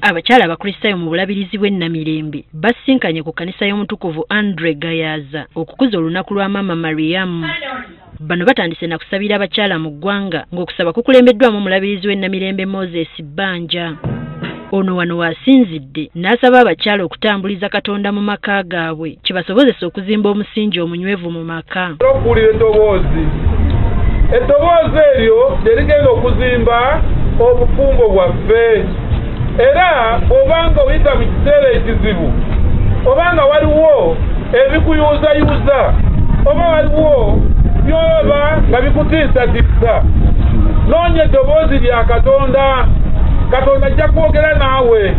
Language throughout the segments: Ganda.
Abakyala abakristaayo mu bulabirizi bw'e Namirembe basinkanye ku kkanisa y'omutukuvu Andre Gayaza okukuza olunaku lwa Mama Mariam. Bano batandise na kusabira abakyala mu ggwanga ng'okusaba kukulembeddwamu omulabirizi w'e Namirembe Moses Banja. Ono wano wasinzidde n'asaba abakyala okutambuliza Katonda mu maka gaabwe kibasobozesa okuzimba omusingi omunywevu mu maka. Eddoboozi eryo terigenda okuzimba obufumbo bwaffe. Era obanga oyita mu kiseera ekizibu, obanga waliwo ebikuyuuzayuuza, oba waliwo by'oba nga bikutiisatiisa, noonya eddoboozi lya Katonda. Katonda ajja kwogera naawe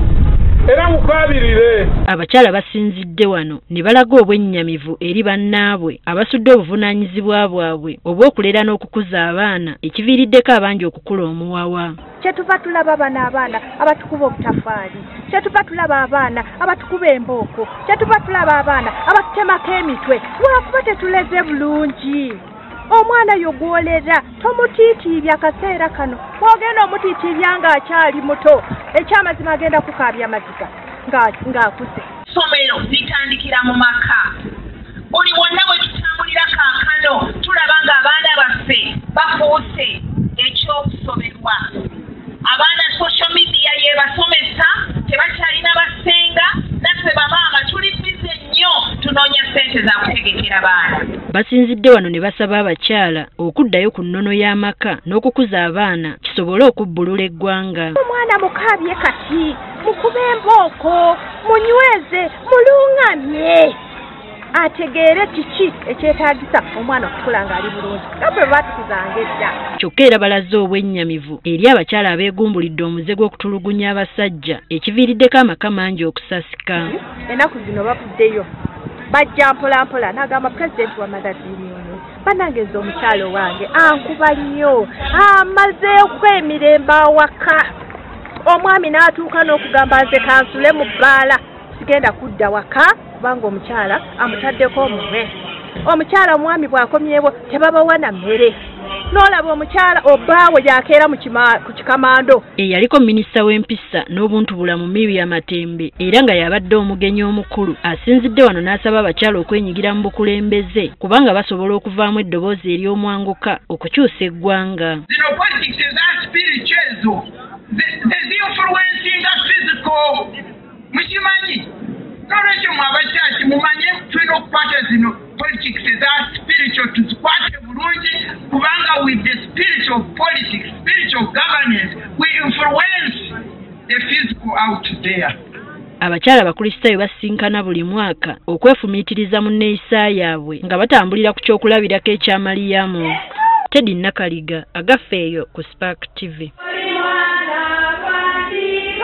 era mukaabirire. Abakyala basinzidde wano ne balaga obwennyamivu eri bannaabwe abasudde obuvunaanyizibwa bwabwe obw'okulera n'okukuza abaana ekiviiriddeko abangi okukula omuwawa. Kyetuva tulaba bano abaana abatukuba obutafaali, kyetuva tulaba abaana abatukuba embooko, kyetuva tulaba abaana abatutemako emitwe lwakuba tetuleze bulungi. Omwana yogolera tomutiitiibya akaseera kano, bw'ogenda omutiitiibya ng'akyali muto ekyamazima agenda kukaabya maziga ng'akuze. Somero litandikira mu maka. Buli wonna bwe tutambulira kaakano tulaba ng'abaana baffe bafuuse ekyokusoberwa. Abaana social media yebasomesa, tebakyalina basenga, naffe bamaama tuli bize nnyo tunoonya ssente za kutegekera baana. Basinzidde wano ne basaba abakyala okuddayo ku nnono y'amaka n'okukuza abaana kisobole okubbulula eggwanga. Omwana mukaabye kati, mukube embooko, munyweze, mulungamye. Ategeere kiki ekyetaagisa omwana okukula ng'ali bulungi. Gabwe batukuzanga edda. Kyokka era balaze obwennyamivu eri abakyala abeegumbulidde omuze gw'okutulugunya abasajja ekiviiriddeko amaka mangi okusasika. Ennaku zino bavuddeyo bajja mpolampola n'agamba pulezidenti wa magazini ono banangeeza omukyala wange ankuba nnyo amaze okwemirembe awaka. Omwami n'atuuka n'okugamba nze kansule mu bbaala sigenda kudda waka kubanga omukyala amutaddeko omuve. Omukyala omwami bw'akomyewo tebabawa na mmere. N'olaba omukyala obbaawe yakeera ku kikamando. Eyaliko minisita w'empisa n'obuntubulamu Miriam Matembe era nga yabadde omugenyi omukulu asinzidde wano n'asaba abakyala okwenyigira mu bukulembeze kubanga basobola okuvaamu eddoboozi ery'omwanguka okukyusa eggwanga. Zino politics eza spiritual influencing physical. Mukimanyi n'olwekyo mu abakyaki mumanye tulina okukwata zino politics eza spiritual tuzikwate bulungi kubanga with the spiritual politics, spiritual governance, we influence the physical out there. Abakyala abakristaayo basinkana buli mwaka okwefumiitiriza mu nneeyisa yaabwe nga batambulira ku kyokulabirako ekya Mariyamu. Teddy Nakaliga agafeeyo ku Spark TV.